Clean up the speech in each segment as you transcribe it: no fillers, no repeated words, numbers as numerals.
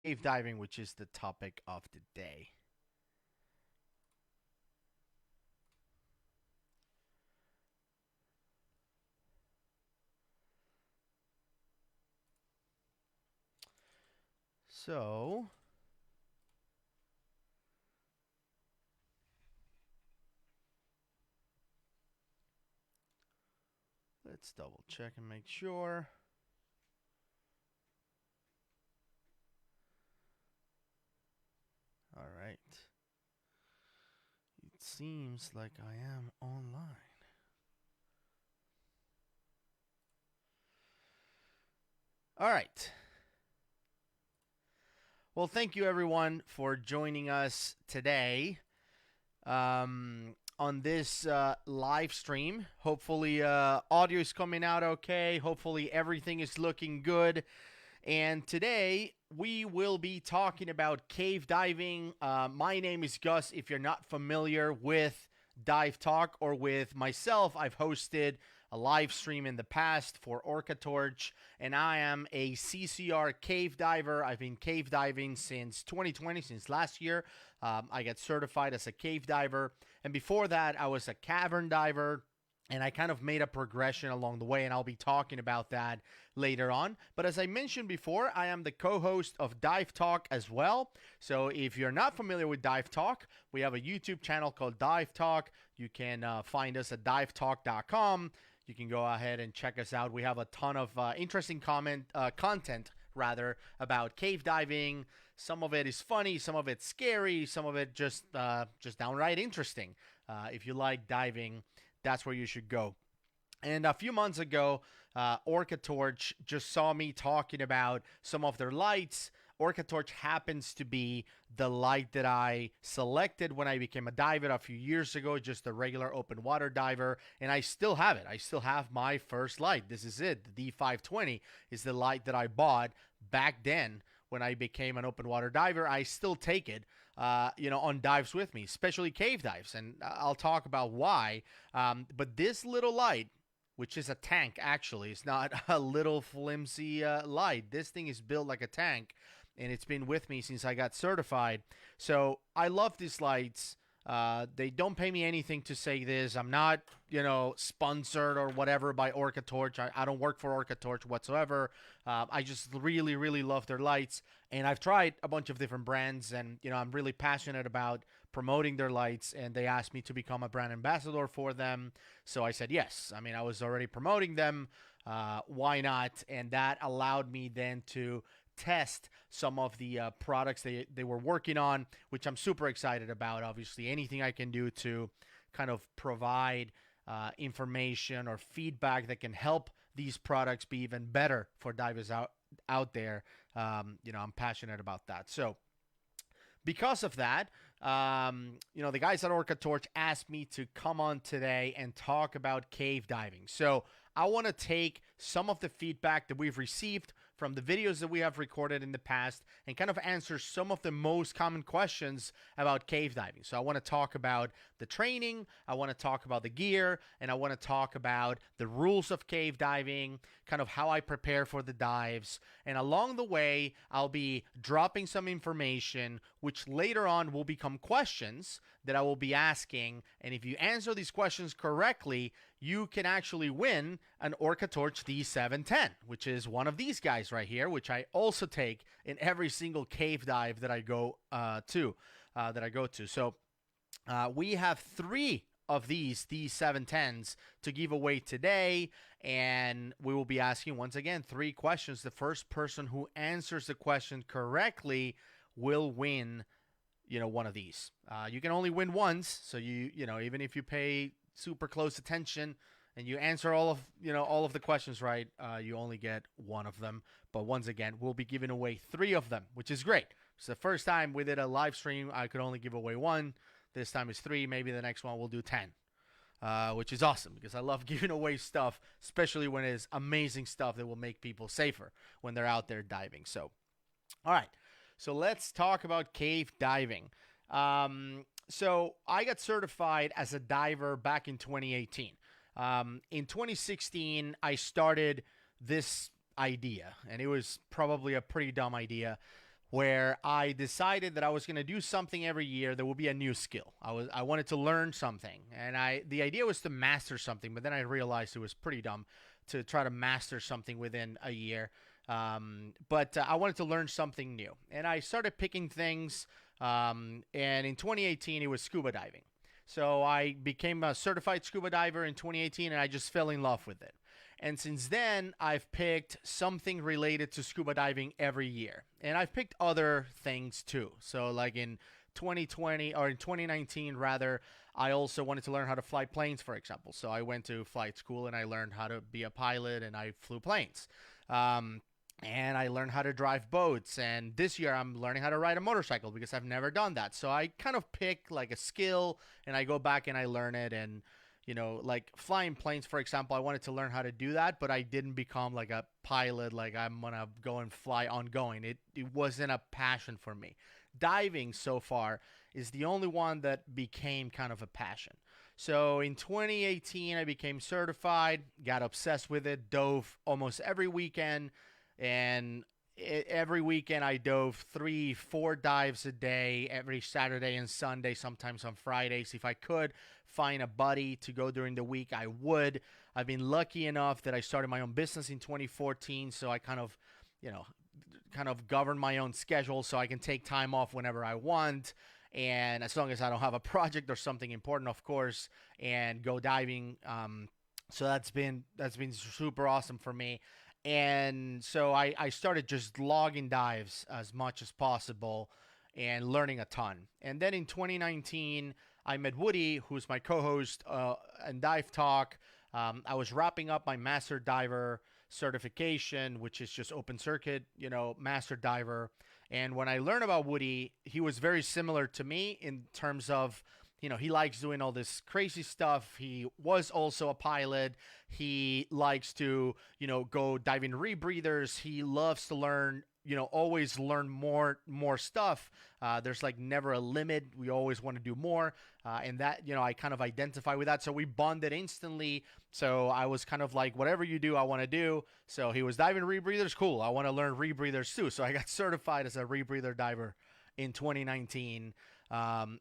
cave diving, which is the topic of the day. So, let's double check and make sure. All right. It seems like I am online. All right. Well, thank you everyone for joining us today on this live stream. Hopefully, audio is coming out okay. Hopefully, everything is looking good. And today we will be talking about cave diving. My name is Gus. If you're not familiar with Dive Talk or with myself, I've hosted a live stream in the past for OrcaTorch, and I am a CCR cave diver. I've been cave diving since 2020, since last year. I got certified as a cave diver, and before that, I was a cavern diver. And I kind of made a progression along the way, and I'll be talking about that later on. But as I mentioned before, I am the co host of Dive Talk as well. So if you're not familiar with Dive Talk, we have a YouTube channel called Dive Talk. You can find us at divetalk.com. You can go ahead and check us out. We have a ton of interesting content rather about cave diving. Some of it is funny, some of it's scary, some of it just downright interesting. If you like diving, that's where you should go. And a few months ago, OrcaTorch just saw me talking about some of their lights. OrcaTorch happens to be the light that I selected when I became a diver a few years ago, just a regular open water diver, and I still have it. I still have my first light. This is it. The D520 is the light that I bought back then when I became an open water diver. I still take it, on dives with me, especially cave dives, and I'll talk about why. But this little light, which is a tank, actually, it's not a little flimsy light. This thing is built like a tank, and it's been with me since I got certified. So I love these lights. They don't pay me anything to say this. I'm not, sponsored or whatever by OrcaTorch. I don't work for OrcaTorch whatsoever. I just really, really love their lights. And I've tried a bunch of different brands, and, I'm really passionate about promoting their lights. And they asked me to become a brand ambassador for them. So I said yes. I mean, I was already promoting them. Why not? And that allowed me then to test some of the products they were working on, which I'm super excited about. Obviously, anything I can do to kind of provide information or feedback that can help these products be even better for divers out there. I'm passionate about that. So because of that, the guys at OrcaTorch asked me to come on today and talk about cave diving. So I want to take some of the feedback that we've received from the videos that we have recorded in the past and kind of answer some of the most common questions about cave diving. So I want to talk about the training, I want to talk about the gear, and I want to talk about the rules of cave diving, kind of how I prepare for the dives. And along the way, I'll be dropping some information which later on will become questions that I will be asking. And if you answer these questions correctly, you can actually win an OrcaTorch D710, which is one of these guys right here, which I also take in every single cave dive that I go to. So we have three of these D710s to give away today, and we will be asking once again three questions. The first person who answers the question correctly will win one of these. You can only win once, so even if you pay super close attention and you answer all of the questions right, you only get one of them. But once again, we'll be giving away three of them, which is great. It's the first time we did a live stream, I could only give away one. This time is three. Maybe the next one we'll do 10. Which is awesome because I love giving away stuff, especially when it's amazing stuff that will make people safer when they're out there diving. So, all right. So let's talk about cave diving. So I got certified as a diver back in 2018. In 2016, I started this idea, and it was probably a pretty dumb idea. where I decided that I was going to do something every year that would be a new skill. I wanted to learn something, and the idea was to master something, but then I realized it was pretty dumb to try to master something within a year. But I wanted to learn something new, and I started picking things. And in 2018, it was scuba diving. So I became a certified scuba diver in 2018, and I just fell in love with it. And since then, I've picked something related to scuba diving every year. And I've picked other things too. So, like in 2020 or in 2019, rather, I also wanted to learn how to fly planes, for example. So, I went to flight school and I learned how to be a pilot and I flew planes. And I learned how to drive boats. And this year, I'm learning how to ride a motorcycle because I've never done that. So, I kind of pick like a skill and I go back and I learn it. And like flying planes, for example, I wanted to learn how to do that, but I didn't become like a pilot, like I'm going to go and fly ongoing. It wasn't a passion for me. Diving so far is the only one that became kind of a passion. So in 2018, I became certified, got obsessed with it, dove almost every weekend, and every weekend I dove 3-4 dives a day, every Saturday and Sunday, sometimes on Fridays. If I could find a buddy to go during the week, I would. I've been lucky enough that I started my own business in 2014, so I kind of govern my own schedule so I can take time off whenever I want, and as long as I don't have a project or something important, of course, and go diving. So that's been super awesome for me. And so I started just logging dives as much as possible and learning a ton. And then in 2019, I met Woody, who's my co-host and Dive Talk. I was wrapping up my Master Diver certification, which is just open circuit, Master Diver. And when I learned about Woody, he was very similar to me in terms of, he likes doing all this crazy stuff. He was also a pilot. He likes to, go dive in rebreathers. He loves to learn, always learn more stuff. There's like never a limit. We always want to do more. And that, I kind of identify with that. So we bonded instantly. So I was kind of like, whatever you do, I want to do. So he was diving rebreathers. Cool. I want to learn rebreathers too. So I got certified as a rebreather diver in 2019.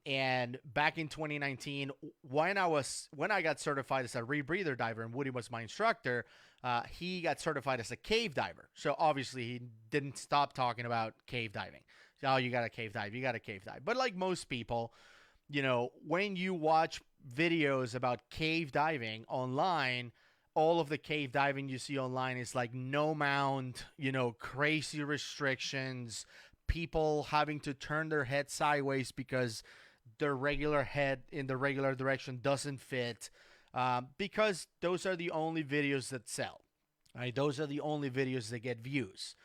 And back in 2019, when I got certified as a rebreather diver and Woody was my instructor, he got certified as a cave diver. So obviously he didn't stop talking about cave diving. Oh, you got to cave dive. You got to cave dive. But like most people, when you watch videos about cave diving online, all of the cave diving you see online is like no mount, crazy restrictions, people having to turn their head sideways because their regular head in the regular direction doesn't fit, because those are the only videos that sell. Right? Those are the only videos that get views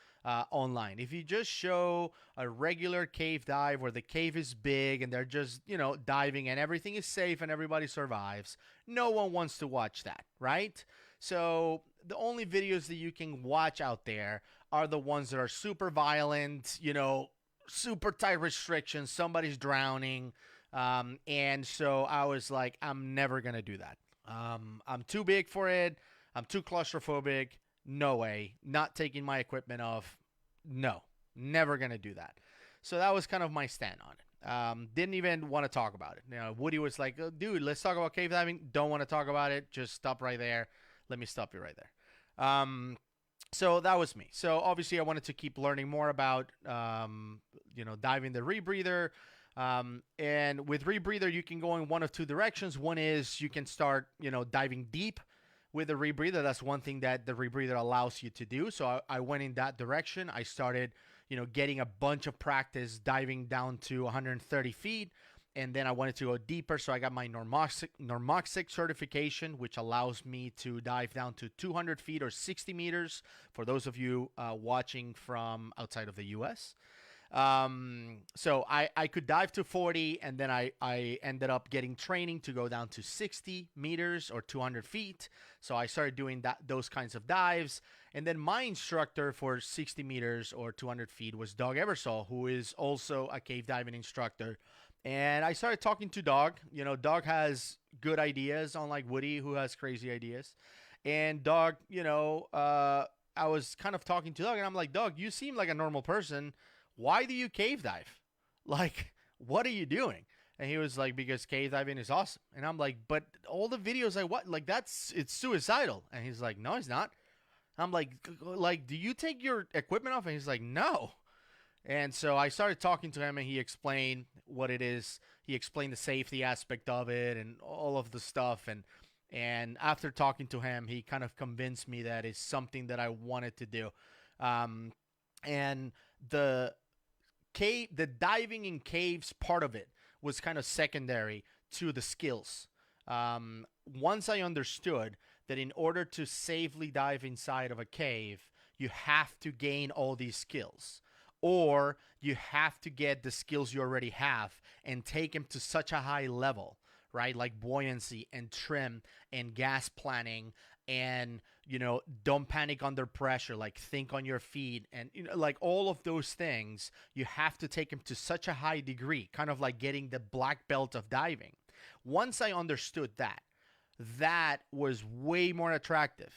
online. If you just show a regular cave dive where the cave is big and they're just, diving and everything is safe and everybody survives, no one wants to watch that, right? So the only videos that you can watch out there are the ones that are super violent, super tight restrictions, somebody's drowning. And so I was like, I'm never going to do that. I'm too big for it. I'm too claustrophobic. No way. Not taking my equipment off. No, never going to do that. So that was kind of my stand on it. Didn't even want to talk about it. Woody was like, oh, dude, let's talk about cave diving. Don't want to talk about it. Just stop right there. Let me stop you right there. So that was me. So obviously I wanted to keep learning more about, diving the rebreather. And with rebreather, you can go in one of two directions. One is you can start, diving deep with the rebreather. That's one thing that the rebreather allows you to do. So I went in that direction. I started, getting a bunch of practice diving down to 130 feet. And then I wanted to go deeper, so I got my normoxic certification, which allows me to dive down to 200 feet or 60 meters for those of you watching from outside of the U.S. So I could dive to 40, and then I ended up getting training to go down to 60 meters or 200 feet. So I started doing those kinds of dives. And then my instructor for 60 meters or 200 feet was Doug Eversole, who is also a cave diving instructor. And I started talking to Doug. Doug has good ideas, unlike Woody, who has crazy ideas. And Doug, I was kind of talking to Doug, and I'm like, Doug, you seem like a normal person. why do you cave dive? Like, what are you doing? And he was like, because cave diving is awesome. And I'm like, but all the videos I watch, like, it's suicidal. And he's like, no, it's not. I'm like, do you take your equipment off? And he's like, no. And so I started talking to him, and he explained what it is. He explained the safety aspect of it and all of the stuff. And after talking to him, he kind of convinced me that it's something that I wanted to do. Um, and the the diving in caves part of it was kind of secondary to the skills. Once I understood that in order to safely dive inside of a cave, you have to gain all these skills, or you have to get the skills you already have and take them to such a high level, right? Like buoyancy and trim and gas planning, and don't panic under pressure, like think on your feet, and like all of those things, you have to take them to such a high degree, kind of like getting the black belt of diving. Once I understood that, that was way more attractive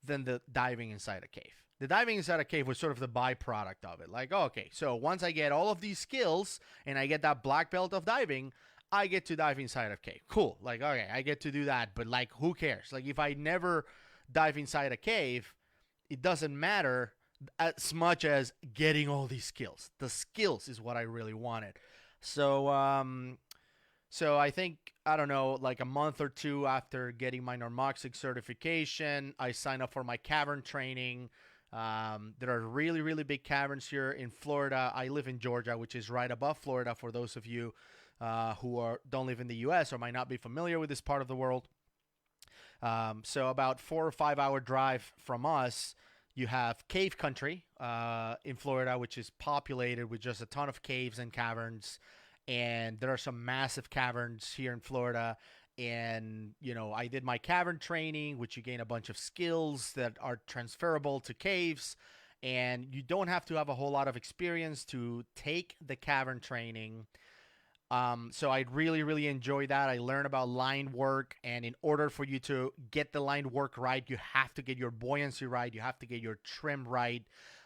than the diving inside a cave. The diving inside a cave was sort of the byproduct of it. Like, oh, okay, so once I get all of these skills and I get that black belt of diving, I get to dive inside a cave. Cool. Like, okay, I get to do that, but like, who cares? Like, if I never dive inside a cave, it doesn't matter as much as getting all these skills. The skills is what I really wanted. So I think, I don't know, like a month or two after getting my Normoxic certification, I signed up for my cavern training. There are really, really big caverns here in Florida. I live in Georgia, which is right above Florida, for those of you who don't live in the U.S. or might not be familiar with this part of the world. So about 4 or 5 hour drive from us, you have cave country in Florida, which is populated with just a ton of caves and caverns. And there are some massive caverns here in Florida. And, I did my cavern training, which you gain a bunch of skills that are transferable to caves. And you don't have to have a whole lot of experience to take the cavern training. So I really, really enjoy that. I learned about line work, and in order for you to get the line work right, you have to get your buoyancy right. You have to get your trim right.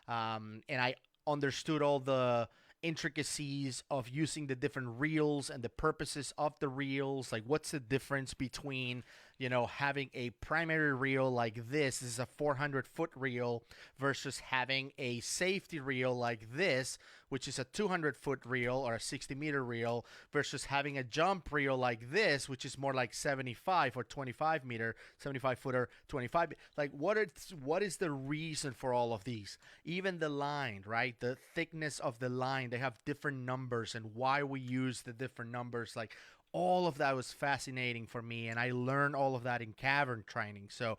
And I understood all the intricacies of using the different reels and the purposes of the reels. Like, what's the difference between having a primary reel like this is a 400-foot reel versus having a safety reel like this, which is a 200-foot reel or a 60-meter reel, versus having a jump reel like this, which is more like 75 or 75-footer, 25. Like, what is the reason for all of these? Even the line, right? The thickness of the line, they have different numbers, and why we use the different numbers. Like, all of that was fascinating for me, and I learned all of that in cavern training. So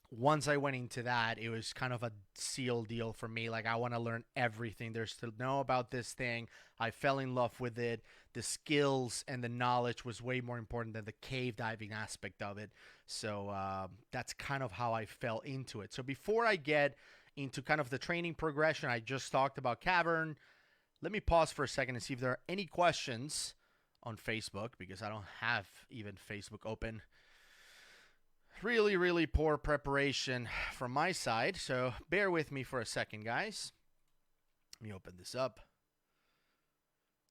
once I went into that, it was kind of a seal deal for me. Like, I want to learn everything there's to know about this thing. I fell in love with it. The skills and the knowledge was way more important than the cave diving aspect of it. So that's kind of how I fell into it. So before I get into kind of the training progression, I just talked about cavern. Let me pause for a second and see if there are any questions on Facebook, because I don't have even Facebook open. Really, really poor preparation from my side, so bear with me for a second, guys. Let me open this up.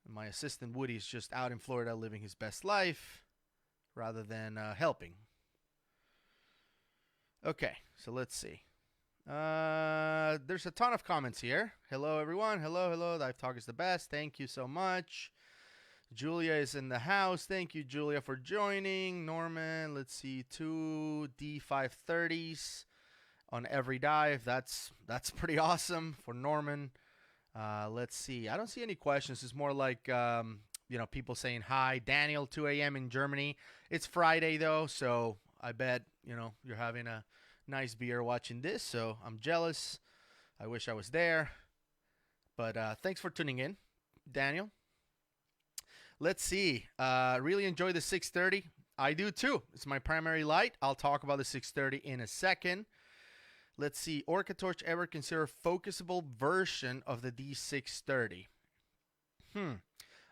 My assistant Woody is just out in Florida living his best life rather than helping. Okay, so let's see. There's a ton of comments here. Hello, everyone. Hello. Dive Talk is the best. Thank you so much. Julia is in the house. Thank you, Julia, for joining. Norman, let's see, 2 D530s on every dive. That's pretty awesome for Norman. Let's see. I don't see any questions. It's more like, people saying hi. Daniel, 2 a.m. in Germany. It's Friday, though, so I bet, you're having a nice beer watching this, so I'm jealous. I wish I was there. But thanks for tuning in, Daniel. Let's see. Really enjoy the 630. I do too. It's my primary light. I'll talk about the 630 in a second. Let's see. OrcaTorch ever consider a focusable version of the D630?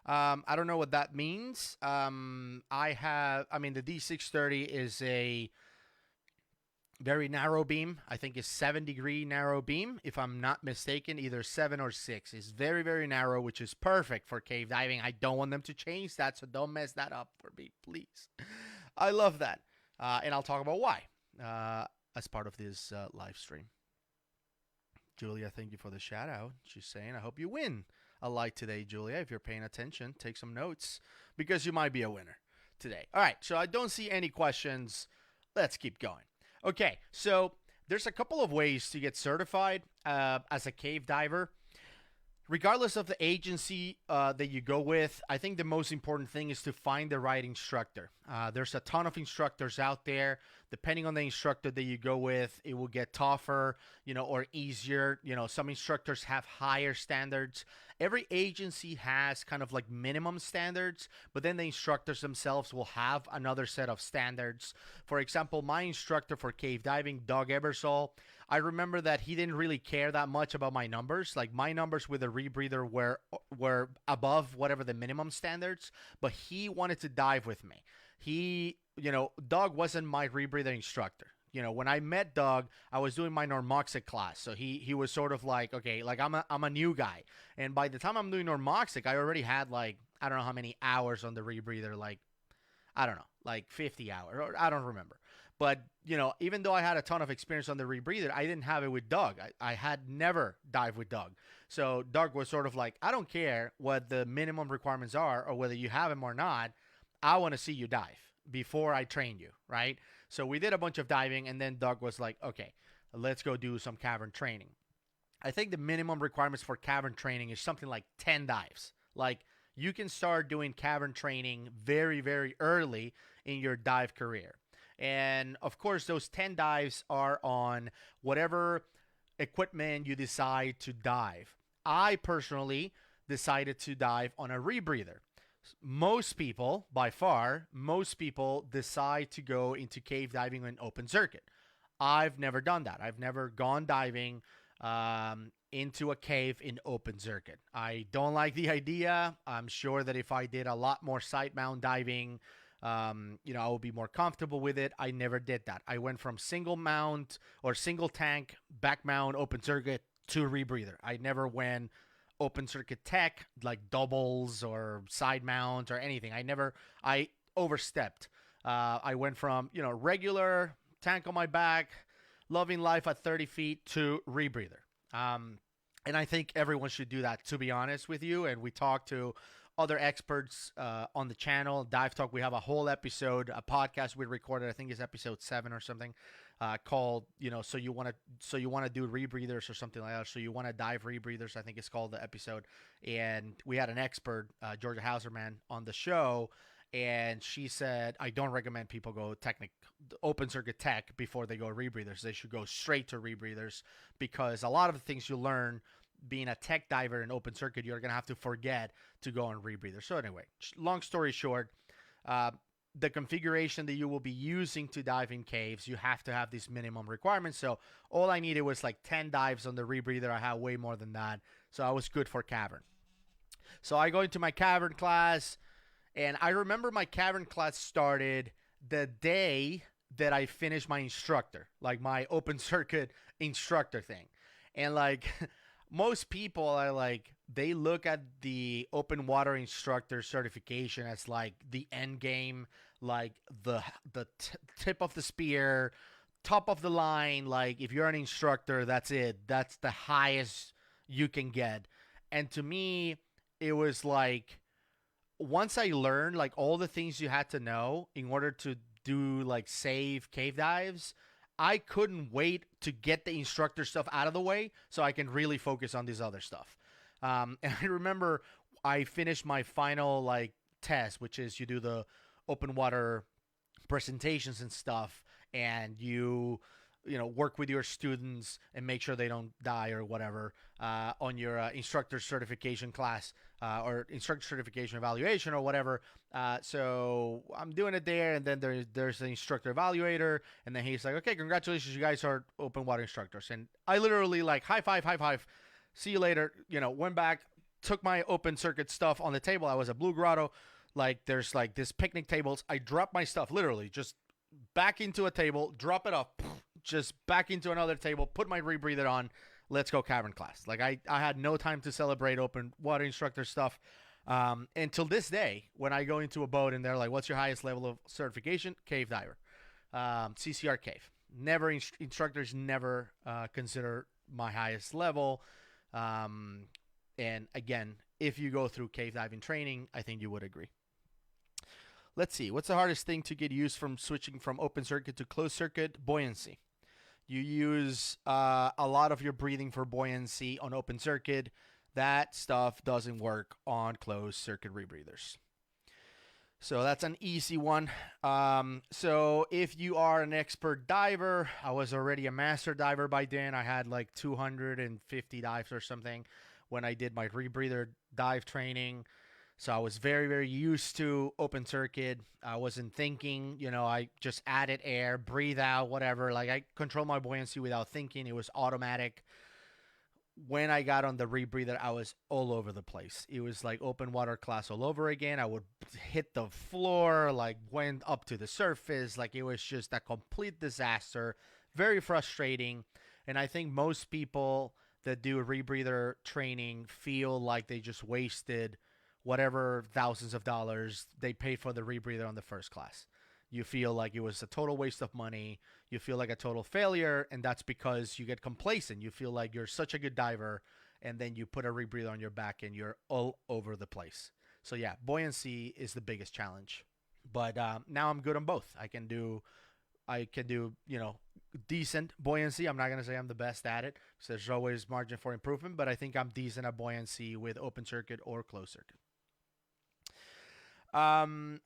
I don't know what that means. The D630 is a very narrow beam. I think it's 7-degree narrow beam, if I'm not mistaken, either 7 or 6. It's very, very narrow, which is perfect for cave diving. I don't want them to change that, so don't mess that up for me, please. I love that. And I'll talk about why as part of this live stream. Julia, thank you for the shout out. She's saying, I hope you win a light today, Julia. If you're paying attention, take some notes because you might be a winner today. All right, so I don't see any questions. Let's keep going. Okay, so there's a couple of ways to get certified as a cave diver. Regardless of the agency that you go with, I think the most important thing is to find the right instructor. There's a ton of instructors out there. Depending on the instructor that you go with, it will get tougher, or easier. Some instructors have higher standards. Every agency has kind of like minimum standards, but then the instructors themselves will have another set of standards. For example, my instructor for cave diving, Doug Ebersol, I remember that he didn't really care that much about my numbers. Like my numbers with a rebreather were above whatever the minimum standards, but he wanted to dive with me. Doug wasn't my rebreather instructor. When I met Doug, I was doing my normoxic class. So he was sort of like, okay, like I'm a new guy. And by the time I'm doing normoxic, I already had I don't know how many hours on the rebreather, I don't know, like 50 hours, or I don't remember. But, even though I had a ton of experience on the rebreather, I didn't have it with Doug. I had never dived with Doug. So Doug was sort of like, I don't care what the minimum requirements are or whether you have them or not. I want to see you dive before I train you, right? So we did a bunch of diving, and then Doug was like, okay, let's go do some cavern training. I think the minimum requirements for cavern training is something like 10 dives. Like, you can start doing cavern training very, very early in your dive career. And, of course, those 10 dives are on whatever equipment you decide to dive. I personally decided to dive on a rebreather. Most people decide to go into cave diving on open circuit. I've never done that. I've never gone diving into a cave in open circuit. I don't like the idea. I'm sure that if I did a lot more side mount diving, I would be more comfortable with it. I never did that. I went from single mount or single tank, back mount, open circuit to rebreather. I never went open circuit tech, like doubles or side mounts or anything. I overstepped. I went from, regular tank on my back, loving life at 30 feet to rebreather. And I think everyone should do that, to be honest with you. And we talked to other experts on the channel, Dive Talk. We have a whole episode, a podcast we recorded, I think it's episode 7 or something, called, so you want to do rebreathers or something like that. So you want to dive rebreathers, I think it's called the episode. And we had an expert, Georgia Hauserman, on the show. And she said, I don't recommend people go open circuit tech before they go rebreathers. They should go straight to rebreathers, because a lot of the things you learn being a tech diver in open circuit, you're going to have to forget to go on rebreather. So anyway, long story short, the configuration that you will be using to dive in caves, you have to have these minimum requirements. So all I needed was like 10 dives on the rebreather. I had way more than that. So I was good for cavern. So I go into my cavern class, and I remember my cavern class started the day that I finished my instructor, like my open circuit instructor thing. And most people are they look at the open water instructor certification as like the end game, like the tip of the spear, top of the line. Like if you're an instructor, that's it. That's the highest you can get. And to me, it was like, once I learned all the things you had to know in order to do safe cave dives, I couldn't wait to get the instructor stuff out of the way so I can really focus on this other stuff. And I remember I finished my final test, which is you do the open water presentations and stuff, and you work with your students and make sure they don't die or whatever on your instructor certification class or instructor certification evaluation or whatever. So I'm doing it there, and then there's the instructor evaluator, and then he's like, okay, congratulations, you guys are open water instructors. And I literally high five, see you later, went back, took my open circuit stuff on the table. I was at Blue Grotto, there's this picnic tables. I dropped my stuff literally just back into a table, drop it off, just back into another table, put my rebreather on, let's go cavern class. Like I had no time to celebrate open water instructor stuff. Until this day, when I go into a boat and they're like, what's your highest level of certification? Cave diver. CCR cave. Never, instructors never consider my highest level. And again, if you go through cave diving training, I think you would agree. Let's see. What's the hardest thing to get used from switching from open circuit to closed circuit? Buoyancy. You use a lot of your breathing for buoyancy on open circuit. That stuff doesn't work on closed circuit rebreathers. So that's an easy one. So if you are an expert diver, I was already a master diver by then. I had like 250 dives or something when I did my rebreather dive training. So I was very, very used to open circuit. I wasn't thinking, you know, I just added air, breathe out, whatever. Like I control my buoyancy without thinking. It was automatic. When I got on the rebreather, I was all over the place. It was like open water class all over again. I would hit the floor, like went up to the surface. Like it was just a complete disaster. Very frustrating. And I think most people that do rebreather training feel like they just wasted whatever thousands of dollars they paid for the rebreather on the first class. You feel like it was a total waste of money. You feel like a total failure, and that's because you get complacent. You feel like you're such a good diver, and then you put a rebreather on your back, and you're all over the place. So yeah, buoyancy is the biggest challenge. But now I'm good on both. I can do, you know, decent buoyancy. I'm not gonna say I'm the best at it, so there's always margin for improvement. But I think I'm decent at buoyancy with open circuit or closed circuit.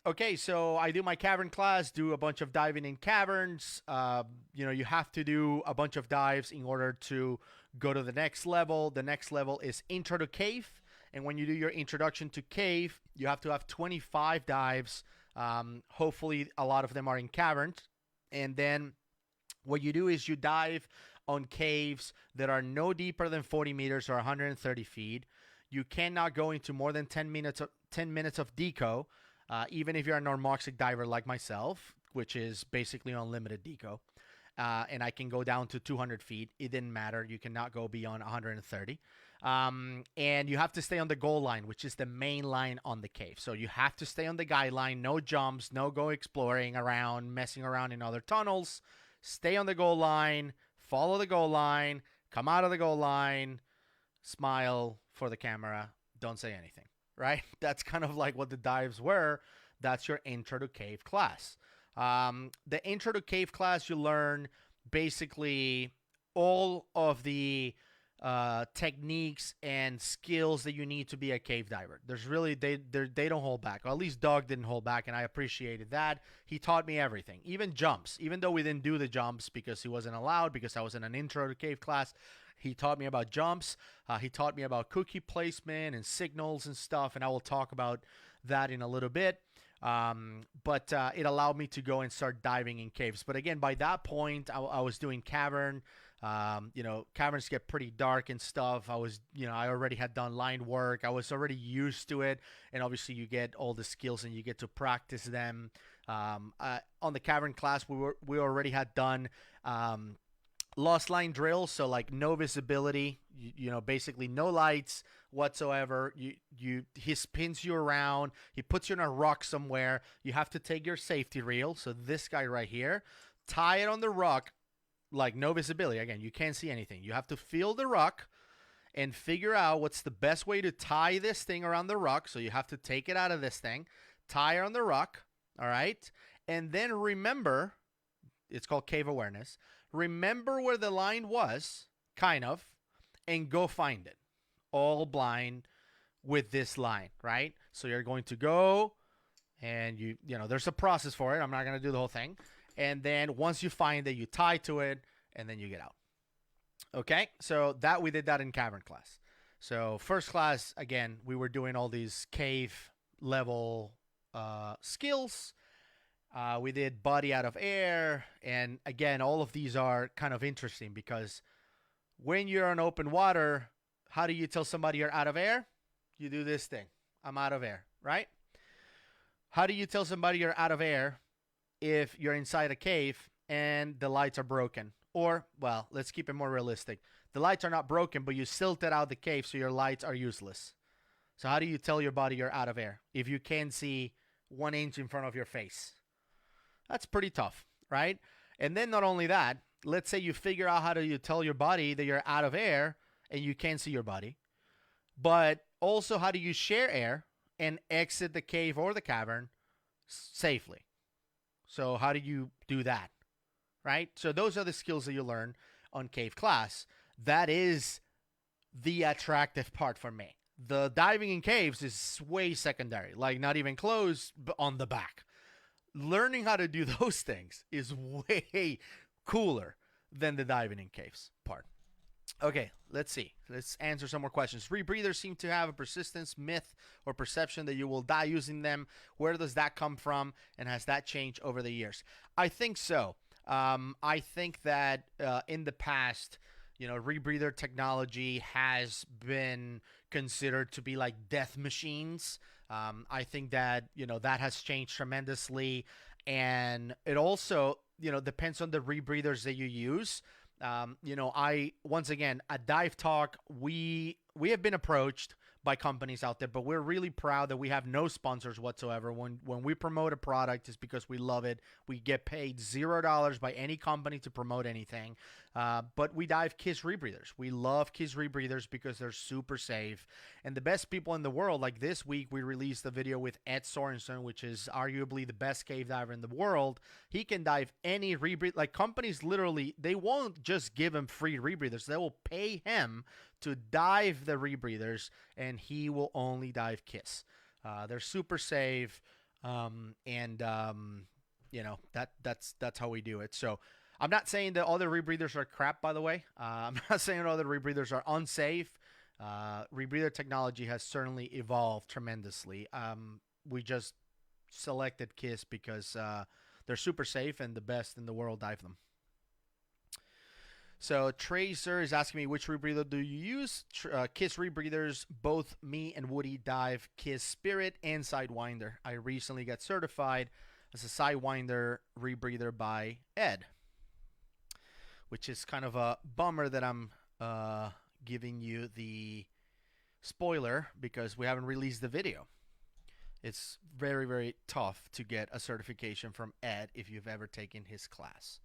Okay, so I do my cavern class, do a bunch of diving in caverns. You know, you have to do a bunch of dives in order to go to the next level. The next level is intro to cave. And when you do your introduction to cave, you have to have 25 dives. Hopefully a lot of them are in caverns. And then what you do is you dive on caves that are no deeper than 40 meters or 130 feet. You cannot go into more than 10 minutes of deco, even if you're a normoxic diver like myself, which is basically unlimited deco. And I can go down to 200 feet. It didn't matter. You cannot go beyond 130. And you have to stay on the goal line, which is the main line on the cave. So you have to stay on the guideline. No jumps, no go exploring around, messing around in other tunnels. Stay on the goal line, follow the goal line, come out of the goal line, smile for the camera, don't say anything, right? That's kind of like what the dives were. That's your intro to cave class. The intro to cave class, you learn basically all of the techniques and skills that you need to be a cave diver. There's really, they don't hold back, or at least Doug didn't hold back, and I appreciated that. He taught me everything, even jumps, even though we didn't do the jumps because he wasn't allowed, because I was in an intro to cave class. He taught me about jumps. He taught me about cookie placement and signals and stuff, and I will talk about that in a little bit. But it allowed me to go and start diving in caves. But again, by that point, I was doing cavern. You know, caverns get pretty dark and stuff. I already had done line work. I was already used to it. And obviously you get all the skills and you get to practice them. On the cavern class, we already had done lost line drills, so like no visibility, you know, basically no lights whatsoever. He spins you around, he puts you on a rock somewhere. You have to take your safety reel, so this guy right here, tie it on the rock, like no visibility. Again, you can't see anything. You have to feel the rock and figure out what's the best way to tie this thing around the rock. So you have to take it out of this thing, tie it on the rock, all right? And then remember, it's called cave awareness. Remember where the line was, kind of, and go find it. All blind with this line, right? So you're going to go, and you know, there's a process for it. I'm not going to do the whole thing. And then once you find it, you tie to it, and then you get out. Okay? So we did that in cavern class. So first class, again, we were doing all these cave level skills. We did body out of air, and again, all of these are kind of interesting because when you're on open water, how do you tell somebody you're out of air? You do this thing. I'm out of air, right? How do you tell somebody you're out of air if you're inside a cave and the lights are broken Or, well, let's keep it more realistic. The lights are not broken, but you silted out the cave, so your lights are useless. So how do you tell your body you're out of air if you can't see 1 inch in front of your face? That's pretty tough, right? And then not only that, let's say you figure out how to tell your body that you're out of air and you can't see your body. But also, how do you share air and exit the cave or the cavern safely? So how do you do that, right? So those are the skills that you learn on cave class. That is the attractive part for me. The diving in caves is way secondary, like not even close on the back. Learning how to do those things is way cooler than the diving in caves part. Okay, let's see. Let's answer some more questions. Rebreathers seem to have a persistence myth or perception that you will die using them. Where does that come from, and has that changed over the years? I think so. I think that in the past, rebreather technology has been considered to be like death machines. I think that, that has changed tremendously. And it also, depends on the rebreathers that you use. Once again, at Dive Talk, we have been approached by companies out there, but we're really proud that we have no sponsors whatsoever. When we promote a product, it's because we love it. We get paid $0 by any company to promote anything. But we dive Kiss rebreathers. We love Kiss rebreathers because they're super safe. And the best people in the world, like this week, we released a video with Ed Sorensen, which is arguably the best cave diver in the world. He can dive any rebreather. Like, companies literally, they won't just give him free rebreathers. They will pay him to dive the rebreathers, and he will only dive Kiss. They're super safe, that's how we do it. So I'm not saying that all the rebreathers are crap, by the way. I'm not saying all the rebreathers are unsafe. Rebreather technology has certainly evolved tremendously. We just selected Kiss because they're super safe and the best in the world dive them. So Tracer is asking me, which rebreather do you use? Kiss rebreathers. Both me and Woody dive Kiss Spirit and Sidewinder. I recently got certified as a Sidewinder rebreather by Ed, which is kind of a bummer that I'm giving you the spoiler because we haven't released the video. It's very, very tough to get a certification from Ed if you've ever taken his class.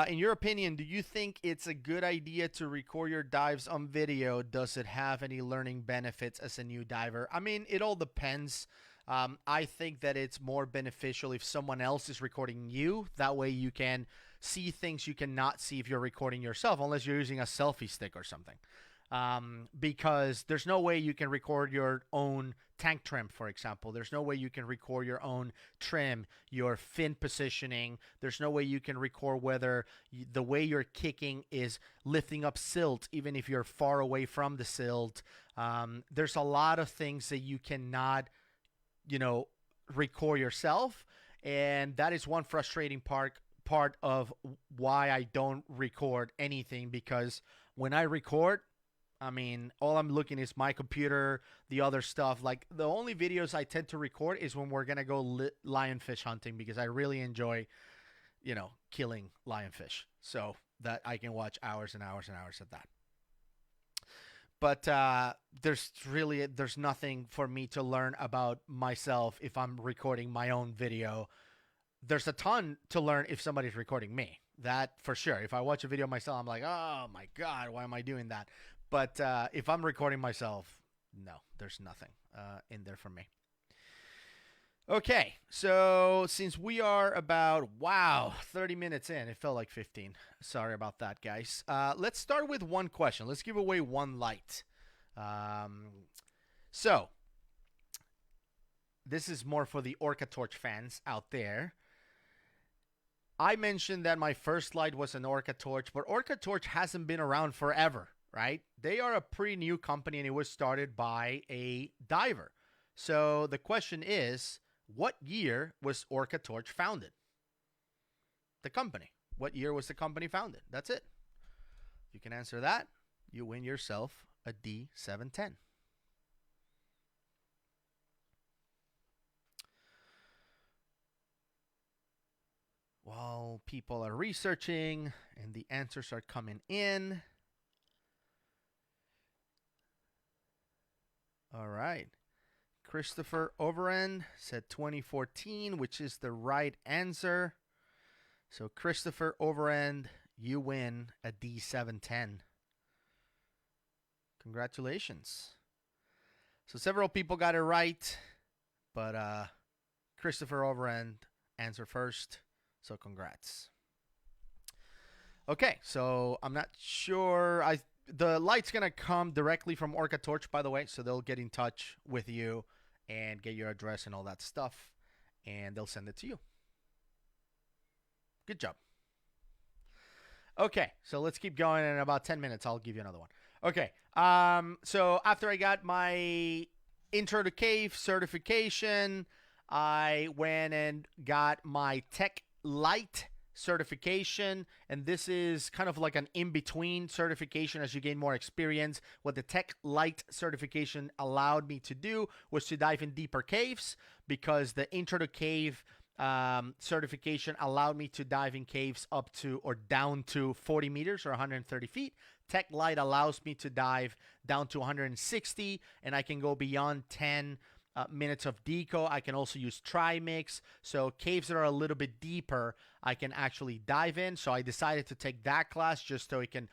In your opinion, do you think it's a good idea to record your dives on video? Does it have any learning benefits as a new diver? I mean, it all depends. I think that it's more beneficial if someone else is recording you. That way you can see things you cannot see if you're recording yourself, unless you're using a selfie stick or something. Because there's no way you can record your own tank trim, for example. There's no way you can record your own trim, your fin positioning. There's no way you can record whether the way you're kicking is lifting up silt, even if you're far away from the silt. There's a lot of things that you cannot, record yourself. And that is one frustrating part of why I don't record anything, because when I record, I mean, all I'm looking is my computer, the other stuff. Like, the only videos I tend to record is when we're going to go lionfish hunting, because I really enjoy, killing lionfish. So that I can watch hours and hours and hours of that. But there's nothing for me to learn about myself if I'm recording my own video. There's a ton to learn if somebody's recording me. That for sure. If I watch a video myself, I'm like, oh my God, why am I doing that? But if I'm recording myself, no, there's nothing in there for me. Okay, so since we are about, 30 minutes in, it felt like 15. Sorry about that, guys. Let's start with one question. Let's give away one light. So this is more for the OrcaTorch fans out there. I mentioned that my first light was an OrcaTorch, but OrcaTorch hasn't been around forever, right? They are a pretty new company, and it was started by a diver. So the question is, what year was OrcaTorch founded? The company. What year was the company founded? That's it. If you can answer that, you win yourself a D710. Well, people are researching and the answers are coming in. All right. Christopher Overend said 2014, which is the right answer. So Christopher Overend, you win a D710. Congratulations. So several people got it right, but Christopher Overend answer first. So congrats. Okay, so I'm not sure. The light's gonna come directly from OrcaTorch, by the way, so they'll get in touch with you and get your address and all that stuff, and they'll send it to you. Good job. Okay, so let's keep going. In about 10 minutes, I'll give you another one. Okay, so after I got my Intro to Cave certification, I went and got my Tech Light certification, and this is kind of like an in-between certification as you gain more experience. What the Tech Light certification allowed me to do was to dive in deeper caves, because the Intro to Cave certification allowed me to dive in caves up to or down to 40 meters or 130 feet. Tech Light allows me to dive down to 160, and I can go beyond 10 minutes of deco. I can also use trimix. So caves that are a little bit deeper, I can actually dive in. So I decided to take that class just so it can,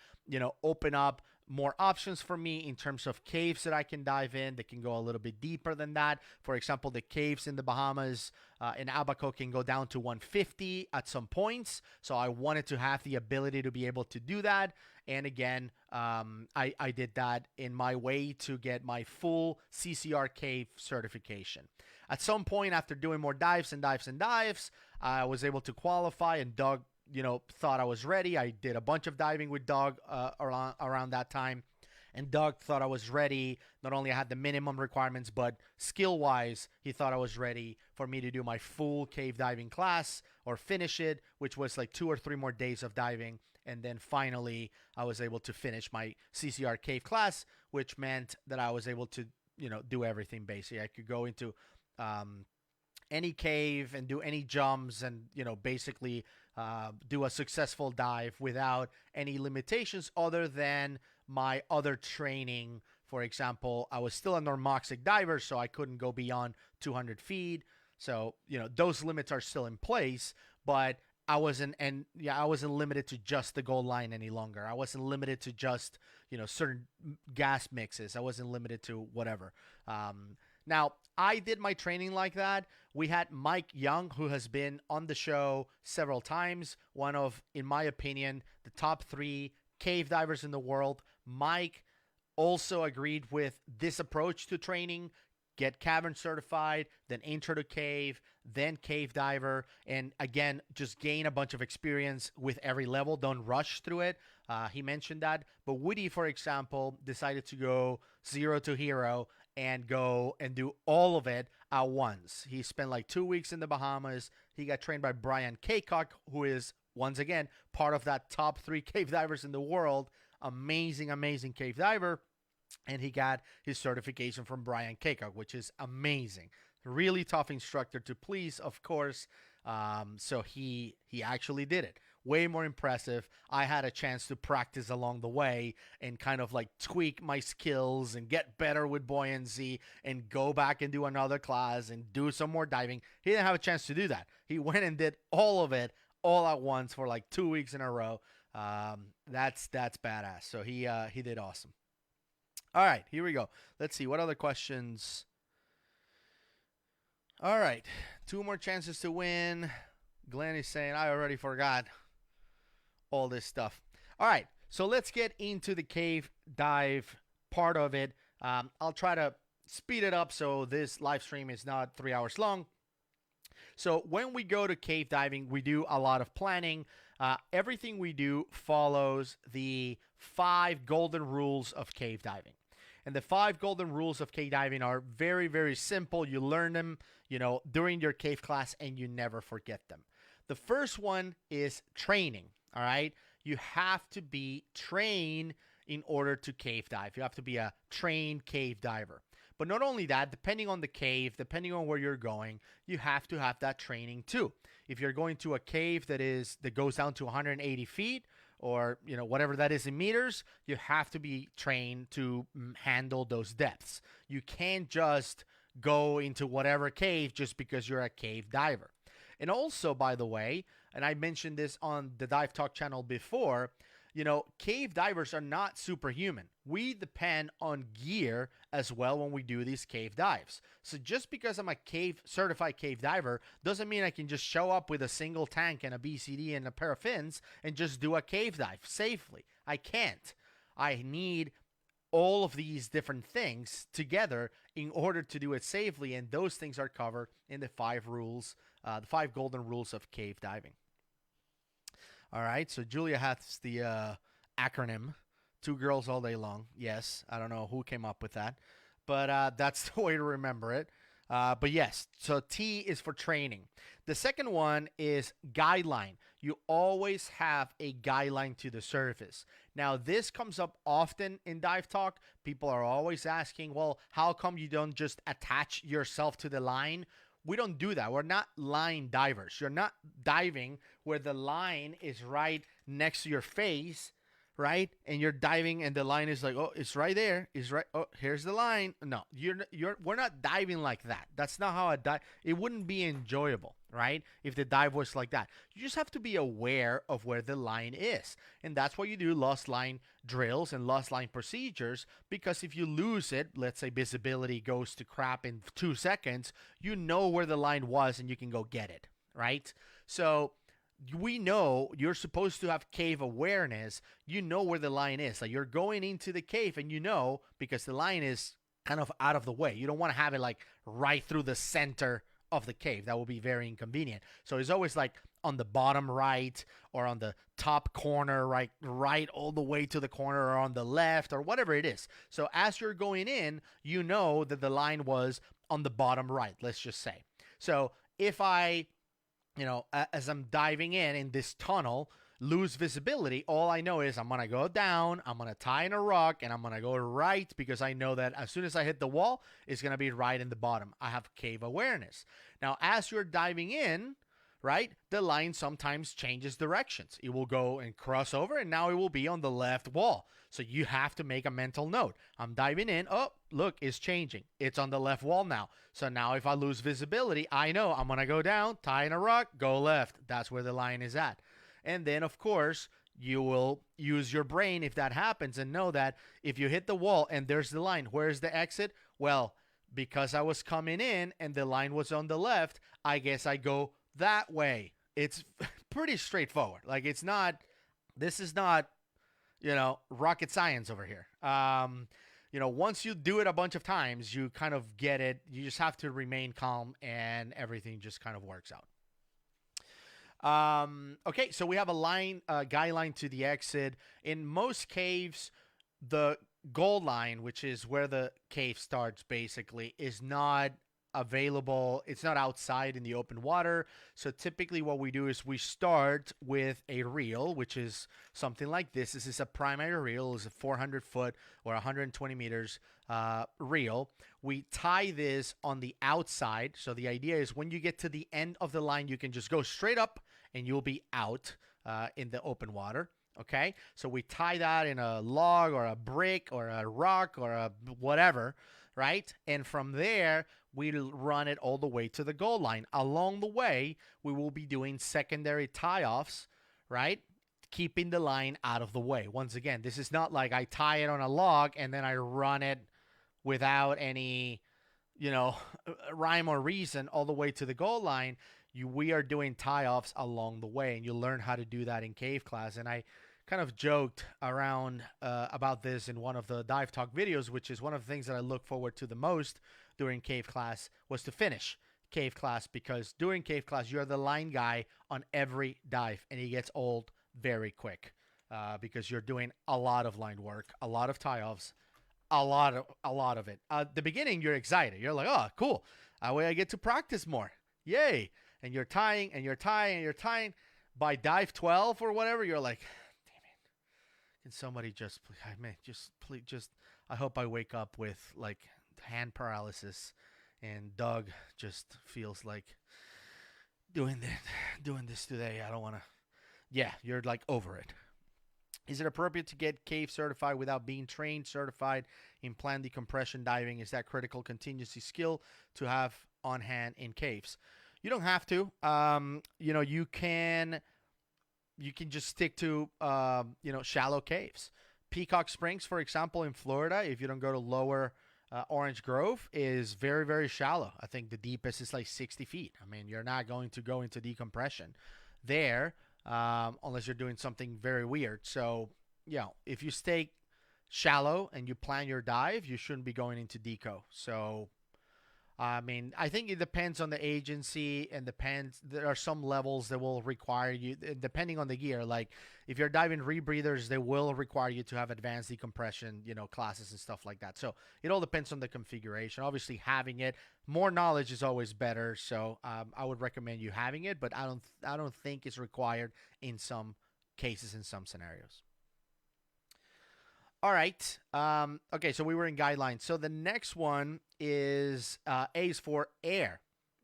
open up more options for me in terms of caves that I can dive in that can go a little bit deeper than that. For example, the caves in the Bahamas in Abaco can go down to 150 at some points. So I wanted to have the ability to be able to do that. And again, I did that in my way to get my full CCR cave certification. At some point, after doing more dives and dives and dives, I was able to qualify, and Doug thought I was ready. I did a bunch of diving with Doug around that time, and Doug thought I was ready. Not only I had the minimum requirements, but skill-wise, he thought I was ready for me to do my full cave diving class or finish it, which was like 2 or 3 more days of diving. And then finally, I was able to finish my CCR cave class, which meant that I was able to, do everything basically. I could go into any cave and do any jumps and, basically do a successful dive without any limitations other than my other training. For example, I was still a normoxic diver, so I couldn't go beyond 200 feet. So, those limits are still in place, but I wasn't limited to just the gold line any longer. I wasn't limited to just, certain gas mixes. I wasn't limited to whatever. Now, I did my training like that. We had Mike Young, who has been on the show several times. One of, in my opinion, the top 3 cave divers in the world. Mike also agreed with this approach to training. Get cavern certified, then Intro to Cave, then Cave Diver, and again, just gain a bunch of experience with every level. Don't rush through it. He mentioned that. But Woody, for example, decided to go 0 to hero and go and do all of it at once. He spent like 2 weeks in the Bahamas. He got trained by Brian Kaycock, who is, once again, part of that top 3 cave divers in the world. Amazing, amazing cave diver. And he got his certification from Brian Kaycock, which is amazing. Really tough instructor to please, of course. So he actually did it. Way more impressive. I had a chance to practice along the way and kind of like tweak my skills and get better with buoyancy and go back and do another class and do some more diving. He didn't have a chance to do that. He went and did all of it all at once for like 2 weeks in a row. That's badass. So he did awesome. All right, here we go. Let's see. What other questions? All right. 2 more chances to win. Glenn is saying, I already forgot all this stuff. All right, so let's get into the cave dive part of it. I'll try to speed it up so this live stream is not 3 hours long. So when we go to cave diving, we do a lot of planning. Everything we do follows the 5 golden rules of cave diving. And the 5 golden rules of cave diving are very, very simple. You learn them, during your cave class, and you never forget them. The first one is training, all right? You have to be trained in order to cave dive. You have to be a trained cave diver. But not only that, depending on the cave, depending on where you're going, you have to have that training too. If you're going to a cave that goes down to 180 feet, or whatever that is in meters, you have to be trained to handle those depths. You can't just go into whatever cave just because you're a cave diver. And also, by the way, and I mentioned this on the Dive Talk channel before, cave divers are not superhuman. We depend on gear as well when we do these cave dives. So just because I'm a certified cave diver doesn't mean I can just show up with a single tank and a BCD and a pair of fins and just do a cave dive safely. I can't. I need all of these different things together in order to do it safely, and those things are covered in the 5 rules, the 5 golden rules of cave diving. All right, so Julia has the acronym, 2 girls all day long. Yes, I don't know who came up with that, but that's the way to remember it. But yes, so T is for training. The second one is guideline. You always have a guideline to the surface. Now, this comes up often in Dive Talk. People are always asking, well, how come you don't just attach yourself to the line? We don't do that. We're not line divers. You're not diving where the line is right next to your face, right? And you're diving and the line is like, oh, it's right there. It's right. Oh, here's the line. No, we're not diving like that. That's not how a dive. It wouldn't be enjoyable, right? If the dive was like that. You just have to be aware of where the line is. And that's why you do lost line drills and lost line procedures, because if you lose it, let's say visibility goes to crap in 2 seconds, you know where the line was and you can go get it, right? So we know you're supposed to have cave awareness. You know where the line is. Like, you're going into the cave and because the line is kind of out of the way. You don't want to have it like right through the center of the cave. That would be very inconvenient. So it's always like on the bottom right or on the top corner, right all the way to the corner, or on the left, or whatever it is. So as you're going in, you know that the line was on the bottom right, let's just say. So if I as I'm diving in this tunnel, lose visibility, all I know is I'm going to go down, I'm going to tie in a rock, and I'm going to go right, because I know that as soon as I hit the wall, it's going to be right in the bottom. I have cave awareness. Now, as you're diving in, right, the line sometimes changes directions. It will go and cross over, and now it will be on the left wall. So you have to make a mental note. I'm diving in. Oh, look, it's changing. It's on the left wall now. So now if I lose visibility, I know I'm going to go down, tie in a rock, go left. That's where the line is at. And then, of course, you will use your brain if that happens and know that if you hit the wall and there's the line, where's the exit? Well, because I was coming in and the line was on the left, I guess I go that way. It's pretty straightforward. Like, this is not, rocket science over here. Once you do it a bunch of times, you kind of get it. You just have to remain calm and everything just kind of works out. Okay, so we have a guideline to the exit. In most caves, the goal line, which is where the cave starts basically, is not available. It's not outside in the open water. So typically what we do is we start with a reel, which is something like this. This is a primary reel. It's a 400 foot or 120 meters reel. We tie this on the outside. So the idea is when you get to the end of the line, you can just go straight up and you'll be out in the open water. Okay, so we tie that in a log or a brick or a rock or a whatever, right? And from there, we'll run it all the way to the goal line. Along the way, we will be doing secondary tie-offs, right? Keeping the line out of the way. Once again, this is not like I tie it on a log and then I run it without any, rhyme or reason all the way to the goal line. We are doing tie-offs along the way, and you'll learn how to do that in cave class. And I kind of joked around about this in one of the Dive Talk videos, which is one of the things that I look forward to the most during cave class, was to finish cave class, because during cave class, you're the line guy on every dive, and it gets old very quick because you're doing a lot of line work, a lot of tie-offs, a lot of it. At the beginning, you're excited. You're like, oh, cool. That way I get to practice more. Yay. And you're tying and you're tying and you're tying. By dive 12 or whatever, you're like, damn it. Can somebody just, please, I hope I wake up with like hand paralysis, and Doug just feels like doing this today. I don't want to. Yeah, you're like over it. Is it appropriate to get cave certified without being trained certified in planned decompression diving? Is that critical contingency skill to have on hand in caves? You don't have to. You can just stick to shallow caves. Peacock Springs, for example, in Florida, if you don't go to lower Orange Grove, is very, very shallow. I think the deepest is like 60 feet. I mean, you're not going to go into decompression there unless you're doing something very weird. So, if you stay shallow and you plan your dive, you shouldn't be going into deco. So, I mean, I think it depends on the agency and depends. There are some levels that will require you, depending on the gear. Like if you're diving rebreathers, they will require you to have advanced decompression, classes and stuff like that. So it all depends on the configuration. Obviously, having it, more knowledge is always better. So I would recommend you having it, but I don't think it's required in some cases, in some scenarios. All right. Okay, so we were in guidelines. So the next one is A is for air.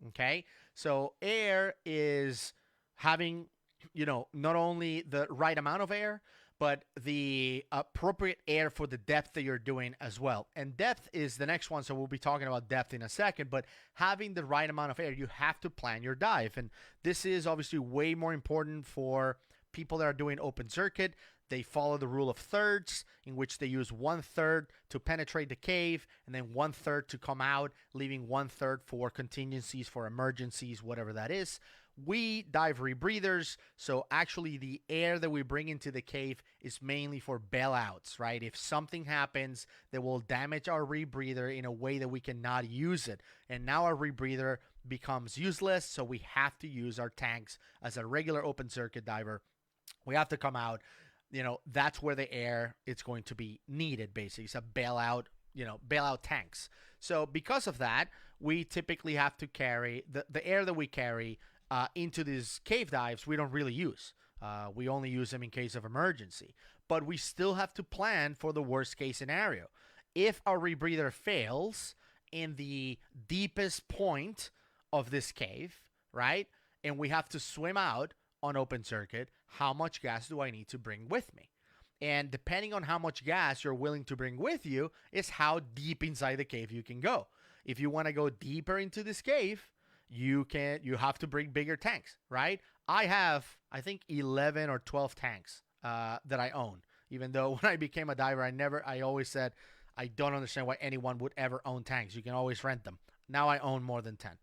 Okay, so air is having, not only the right amount of air, but the appropriate air for the depth that you're doing as well. And depth is the next one, so we'll be talking about depth in a second. But having the right amount of air, you have to plan your dive. And this is obviously way more important for people that are doing open circuit. They follow the rule of thirds, in which they use 1/3 to penetrate the cave and then 1/3 to come out, leaving 1/3 for contingencies, for emergencies, whatever that is. We dive rebreathers, so actually the air that we bring into the cave is mainly for bailouts, right? If something happens that will damage our rebreather in a way that we cannot use it, and now our rebreather becomes useless, so we have to use our tanks as a regular open circuit diver. We have to come out. That's where the air it's going to be needed, basically. It's a bailout tanks. So because of that, we typically have to carry the air that we carry into these cave dives. We don't really use. We only use them in case of emergency. But we still have to plan for the worst case scenario. If our rebreather fails in the deepest point of this cave, right, and we have to swim out on open circuit, how much gas do I need to bring with me? And depending on how much gas you're willing to bring with you is how deep inside the cave you can go. If you want to go deeper into this cave, you have to bring bigger tanks, right? I have, I think, 11 or 12 tanks that I own. Even though when I became a diver, I always said, I don't understand why anyone would ever own tanks. You can always rent them. Now I own more than 10.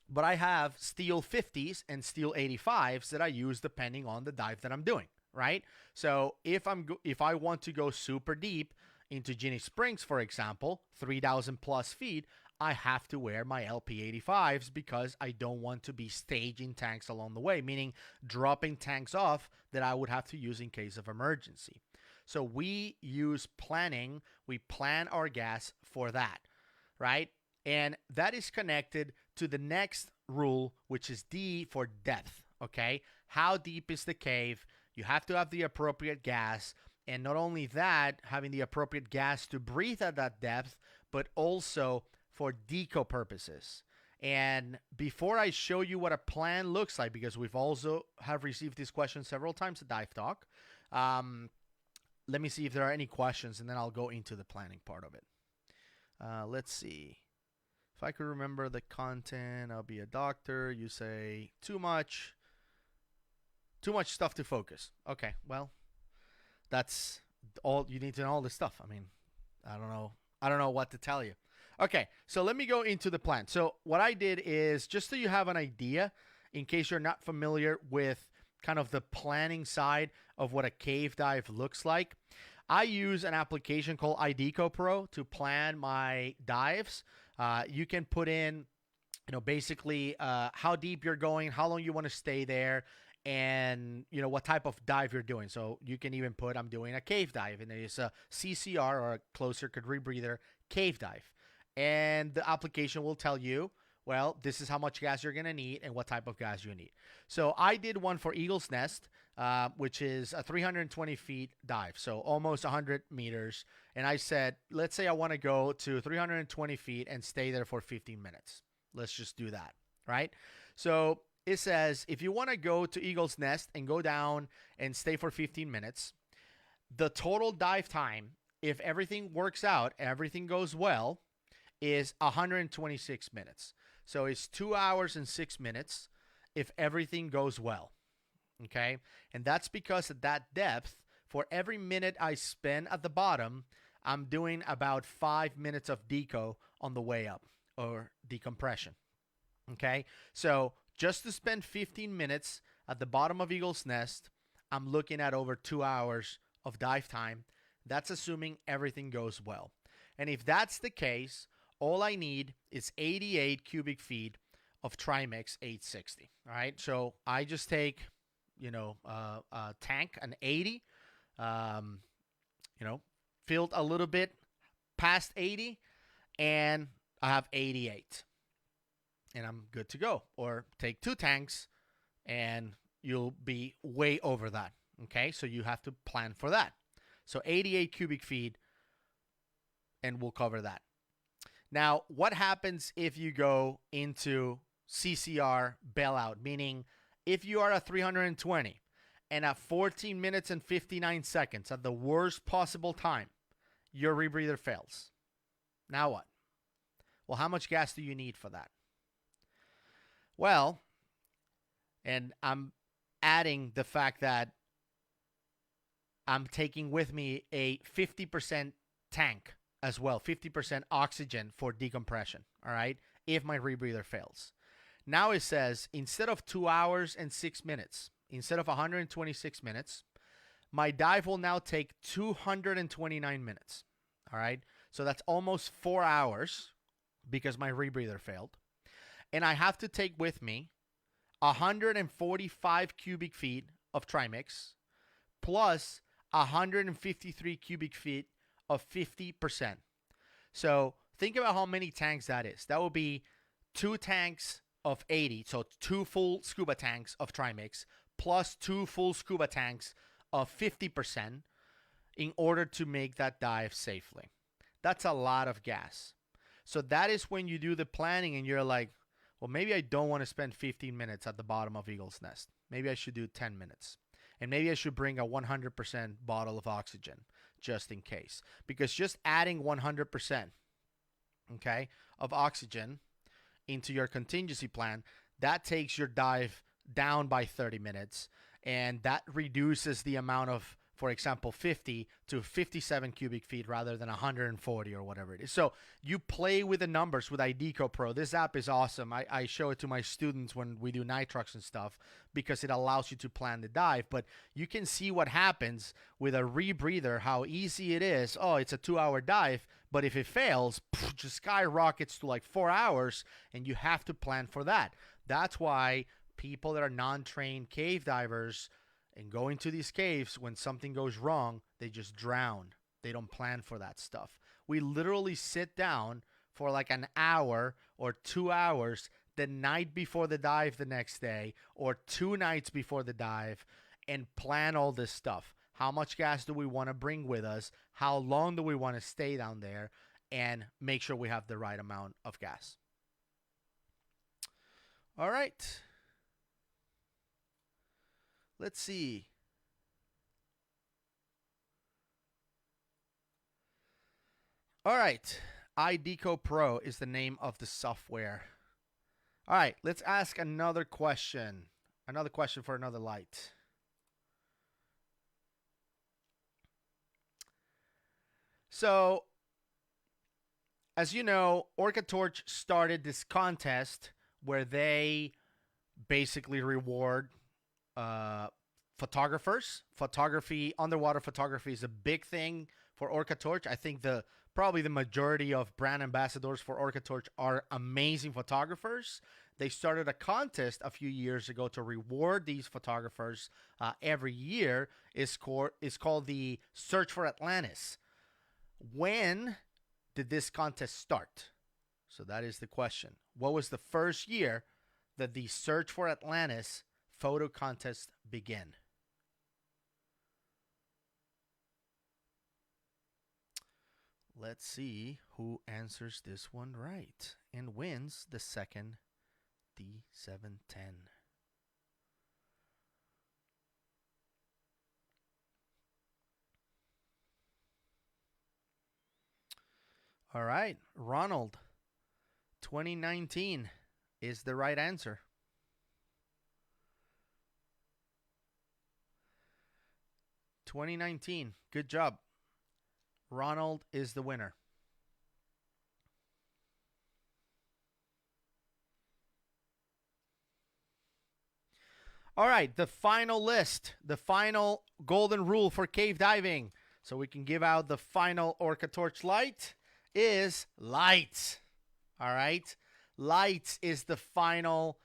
But I have steel 50s and steel 85s that I use depending on the dive that I'm doing, right? So if I want to go super deep into Ginny Springs, for example, 3,000 plus feet, I have to wear my LP85s because I don't want to be staging tanks along the way, meaning dropping tanks off that I would have to use in case of emergency. So we use planning. We plan our gas for that, right? And that is connected to the next rule, which is D for depth, okay? How deep is the cave? You have to have the appropriate gas. And not only that, having the appropriate gas to breathe at that depth, but also for deco purposes. And before I show you what a plan looks like, because we've also have received this question several times at Dive Talk, let me see if there are any questions, and then I'll go into the planning part of it. Let's see. If I could remember the content, I'll be a doctor. You say too much stuff to focus. Okay, well, that's all you need to know. All this stuff. I mean, I don't know what to tell you. Okay, so let me go into the plan. So what I did is, just so you have an idea, in case you're not familiar with kind of the planning side of what a cave dive looks like, I use an application called iDeco Pro to plan my dives. You can put in, basically how deep you're going, how long you want to stay there, and, what type of dive you're doing. So you can even put, I'm doing a cave dive, and it's a CCR, or a closed circuit rebreather cave dive. And the application will tell you Well, this is how much gas you're going to need and what type of gas you need. So I did one for Eagle's Nest, which is a 320 feet dive, so almost 100 meters. And I said, let's say I want to go to 320 feet and stay there for 15 minutes. Let's just do that, right? So it says if you want to go to Eagle's Nest and go down and stay for 15 minutes, the total dive time, if everything works out, everything goes well, is 126 minutes. So it's 2 hours and 6 minutes if everything goes well. Okay? And that's because at that depth, for every minute I spend at the bottom, I'm doing about 5 minutes of deco on the way up, or decompression. Okay? So just to spend 15 minutes at the bottom of Eagle's Nest, I'm looking at over 2 hours of dive time. That's assuming everything goes well. And if that's the case, all I need is 88 cubic feet of Trimix 860. All right. So I just take, a tank, an 80, filled a little bit past 80, and I have 88. And I'm good to go. Or take 2 tanks and you'll be way over that. Okay. So you have to plan for that. So 88 cubic feet, and we'll cover that. Now, what happens if you go into CCR bailout? Meaning, if you are at 320 and at 14 minutes and 59 seconds, at the worst possible time, your rebreather fails. Now what? Well, how much gas do you need for that? Well, and I'm adding the fact that I'm taking with me a 50% tank as well, 50% oxygen for decompression, all right, if my rebreather fails. Now it says instead of 2 hours and 6 minutes, instead of 126 minutes, my dive will now take 229 minutes, all right? So that's almost 4 hours because my rebreather failed. And I have to take with me 145 cubic feet of Trimix plus 153 cubic feet of 50%. So think about how many tanks that is. That would be 2 tanks of 80, so 2 full scuba tanks of Trimix plus 2 full scuba tanks of 50% in order to make that dive safely. That's a lot of gas. So that is when you do the planning and you're like, well, maybe I don't want to spend 15 minutes at the bottom of Eagle's Nest. Maybe I should do 10 minutes. And maybe I should bring a 100% bottle of oxygen just in case. Because just adding 100%, okay, of oxygen into your contingency plan, that takes your dive down by 30 minutes. And that reduces the amount of, for example, 50 to 57 cubic feet rather than 140 or whatever it is. So you play with the numbers with IDECO Pro. This app is awesome. I show it to my students when we do night trucks and stuff because it allows you to plan the dive. But you can see what happens with a rebreather, how easy it is. Oh, it's a 2-hour dive. But if it fails, just skyrockets to like 4 hours, and you have to plan for that. That's why people that are non-trained cave divers and go into these caves, when something goes wrong, they just drown. They don't plan for that stuff. We literally sit down for like an hour or 2 hours the night before the dive the next day or 2 nights before the dive and plan all this stuff. How much gas do we want to bring with us? How long do we want to stay down there? And make sure we have the right amount of gas. All right. Let's see. All right. IDECO Pro is the name of the software. All right. Let's ask another question. Another question for another light. So, as you know, OrcaTorch started this contest where they basically reward photographers. Underwater photography is a big thing for OrcaTorch. I think probably the majority of brand ambassadors for OrcaTorch are amazing photographers. They started a contest a few years ago to reward these photographers every year. It's called the Search for Atlantis. When did this contest start? So that is the question. What was the first year that the Search for Atlantis photo contest began? Let's see who answers this one right and wins the second D710. All right, Ronald, 2019 is the right answer. 2019. Good job. Ronald is the winner. All right, the final list, the final golden rule for cave diving, so we can give out the final OrcaTorch light, is light. All right, light is the final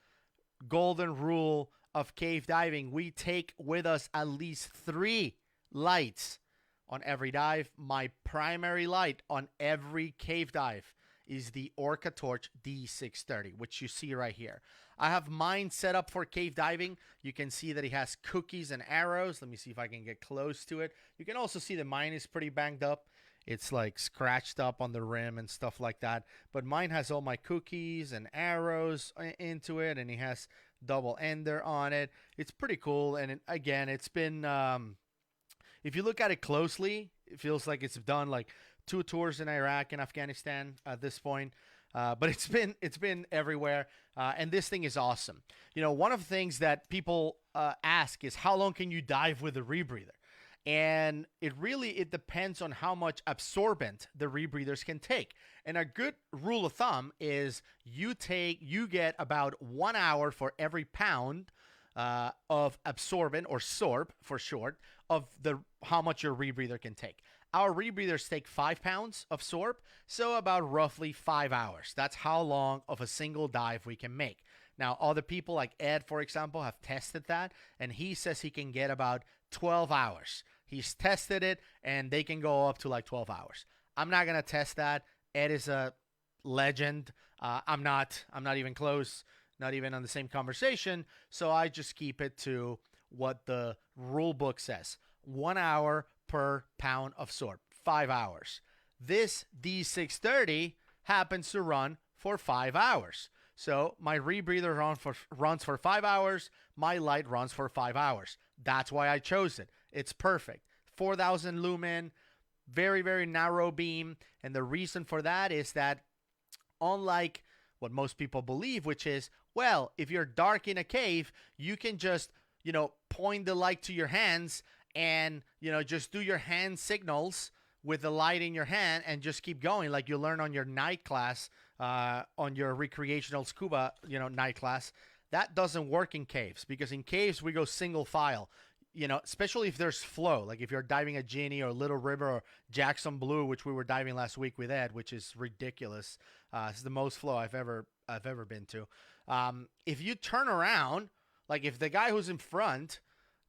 golden rule of cave diving. We take with us at least 3 lights on every dive. My primary light on every cave dive is the OrcaTorch D630, which you see right here. I have mine set up for cave diving. You can see that it has cookies and arrows. Let me see if I can get close to it. You can also see that mine is pretty banged up. It's like scratched up on the rim and stuff like that. But mine has all my cookies and arrows into it, and it has double ender on it. It's pretty cool. And again, it's been, if you look at it closely, it feels like it's done like 2 tours in Iraq and Afghanistan at this point. But it's been everywhere, and this thing is awesome. You know, one of the things that people ask is, how long can you dive with a rebreather? And it depends on how much absorbent the rebreathers can take. And a good rule of thumb is you get about 1 hour for every pound of absorbent, or sorb for short, of how much your rebreather can take. Our rebreathers take 5 pounds of sorb, so about roughly 5 hours. That's how long of a single dive we can make. Now, other people like Ed, for example, have tested that, and he says he can get about 12 hours. He's tested it, and they can go up to like 12 hours. I'm not going to test that. Ed is a legend. I'm not even close, not even on the same conversation, so I just keep it to what the rule book says. 1 hour per pound of sorb, 5 hours. This D630 happens to run for 5 hours. So my rebreather runs for 5 hours. My light runs for 5 hours. That's why I chose it. It's perfect. 4,000 lumen, very, very narrow beam. And the reason for that is that, unlike what most people believe, which is, well, if you're dark in a cave, you can just, point the light to your hands and, just do your hand signals with the light in your hand and just keep going, like you learn on your night class, on your recreational scuba, night class. That doesn't work in caves, because in caves we go single file, especially if there's flow. Like if you're diving at Ginny or Little River or Jackson Blue, which we were diving last week with Ed, which is ridiculous. It's the most flow I've ever been to. If you turn around, like if the guy who's in front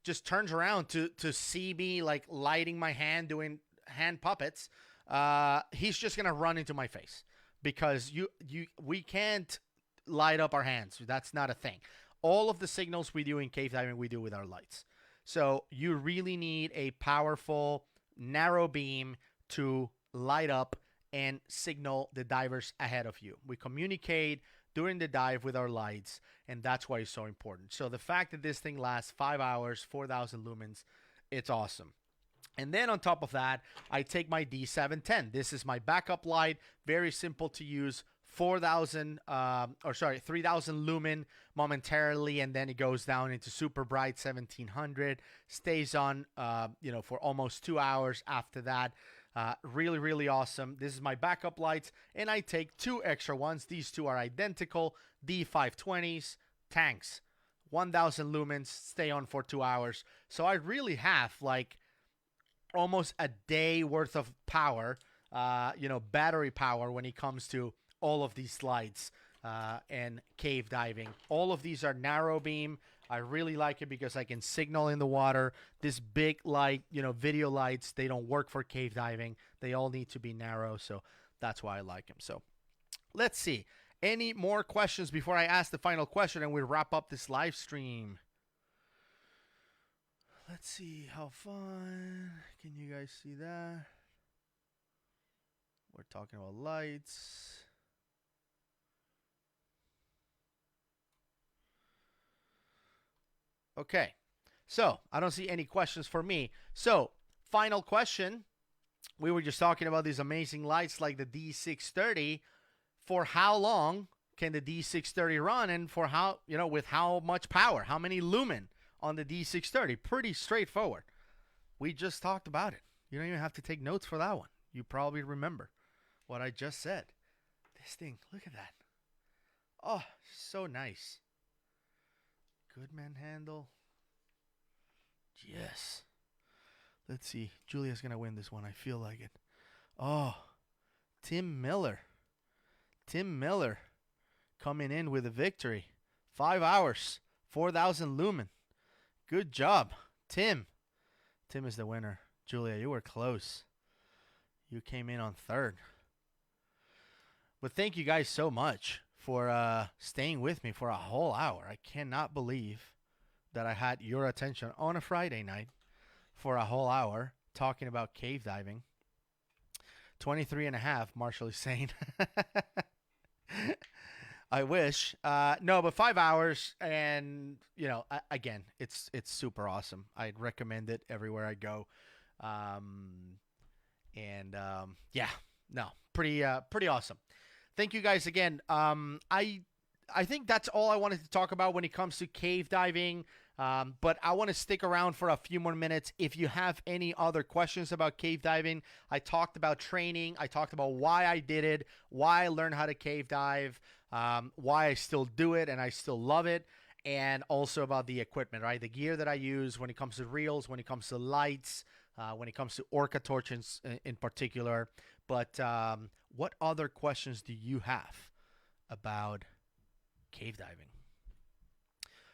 just turns around to see me like lighting my hand, doing hand puppets, he's just gonna run into my face, because we can't light up our hands. That's not a thing. All of the signals we do in cave diving, we do with our lights. So you really need a powerful narrow beam to light up and signal the divers ahead of you. We communicate during the dive with our lights, and that's why it's so important. So the fact that this thing lasts 5 hours, 4,000 lumens, it's awesome. And then on top of that, I take my D710. This is my backup light, very simple to use. 3,000 lumen momentarily, and then it goes down into super bright 1,700. Stays on, for almost 2 hours after that. Really, really awesome. This is my backup lights, and I take 2 extra ones. These 2 are identical, D520s, tanks, 1,000 lumens, stay on for 2 hours. So I really have like almost a day worth of power, battery power when it comes to all of these lights and cave diving. All of these are narrow beam. I really like it because I can signal in the water. This big light, video lights, they don't work for cave diving. They all need to be narrow, so that's why I like them. So let's see. Any more questions before I ask the final question and we wrap up this live stream? Let's see. How fun. Can you guys see that? We're talking about lights. Okay. So, I don't see any questions for me. So, final question. We were just talking about these amazing lights like the D630. For how long can the D630 run, and for how, with how much power? How many lumen on the D630? Pretty straightforward. We just talked about it. You don't even have to take notes for that one. You probably remember what I just said. This thing, look at that. Oh, so nice. Goodman handle. Yes. Let's see. Julia's going to win this one. I feel like it. Oh, Tim Miller. Tim Miller coming in with a victory. 5 hours, 4,000 lumen. Good job, Tim. Tim is the winner. Julia, you were close. You came in on third. But thank you guys so much for staying with me for a whole hour. I cannot believe that I had your attention on a Friday night for a whole hour talking about cave diving. 23 and a half, Marshall is saying. I wish. No, but 5 hours, and again, it's super awesome. I'd recommend it everywhere I go. Yeah, no, pretty awesome. Thank you guys again. I think that's all I wanted to talk about when it comes to cave diving. But I want to stick around for a few more minutes. If you have any other questions about cave diving, I talked about training. I talked about why I did it, why I learned how to cave dive, why I still do it and I still love it, and also about the equipment, right? The gear that I use when it comes to reels, when it comes to lights, when it comes to OrcaTorch in particular. But what other questions do you have about cave diving?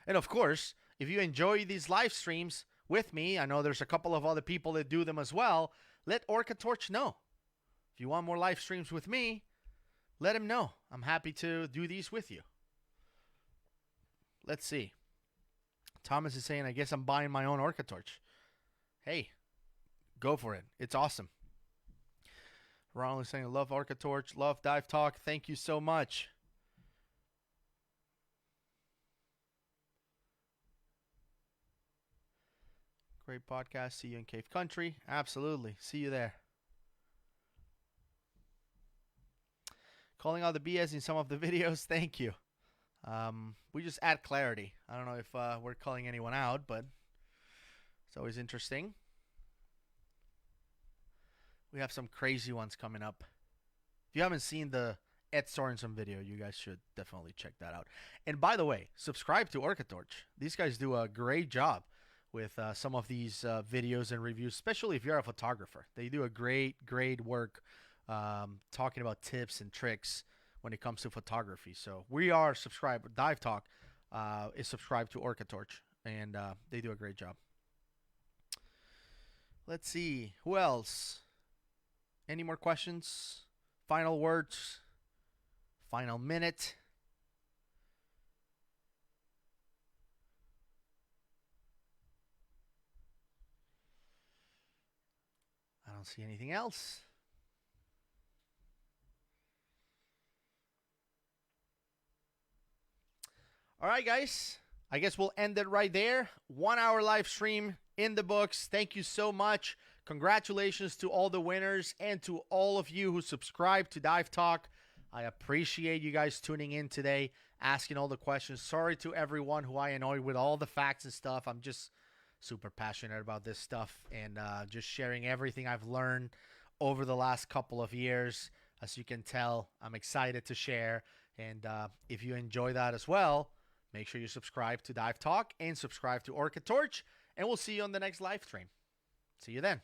And of course, if you enjoy these live streams with me, I know there's a couple of other people that do them as well, let OrcaTorch know. If you want more live streams with me, let him know. I'm happy to do these with you. Let's see. Thomas is saying, I guess I'm buying my own OrcaTorch. Hey, go for it. It's awesome. Ronald is saying, love OrcaTorch, love Dive Talk. Thank you so much. Great podcast. See you in Cave Country. Absolutely. See you there. Calling out the BS in some of the videos. Thank you. We just add clarity. I don't know if we're calling anyone out, but it's always interesting. We have some crazy ones coming up. If you haven't seen the Ed Sorensen video, you guys should definitely check that out. And by the way, subscribe to OrcaTorch. These guys do a great job with some of these videos and reviews, especially if you're a photographer. They do a great work talking about tips and tricks when it comes to photography. So we are subscribed. Dive Talk is subscribed to OrcaTorch, and they do a great job. Let's see. Who else? Any more questions? Final words? Final minute? I don't see anything else. All right, guys. I guess we'll end it right there. 1 hour live stream in the books. Thank you so much. Congratulations to all the winners and to all of you who subscribe to Dive Talk. I appreciate you guys tuning in today, asking all the questions. Sorry to everyone who I annoyed with all the facts and stuff. I'm just super passionate about this stuff and just sharing everything I've learned over the last couple of years. As you can tell, I'm excited to share. And if you enjoy that as well, make sure you subscribe to Dive Talk and subscribe to OrcaTorch. And we'll see you on the next live stream. See you then.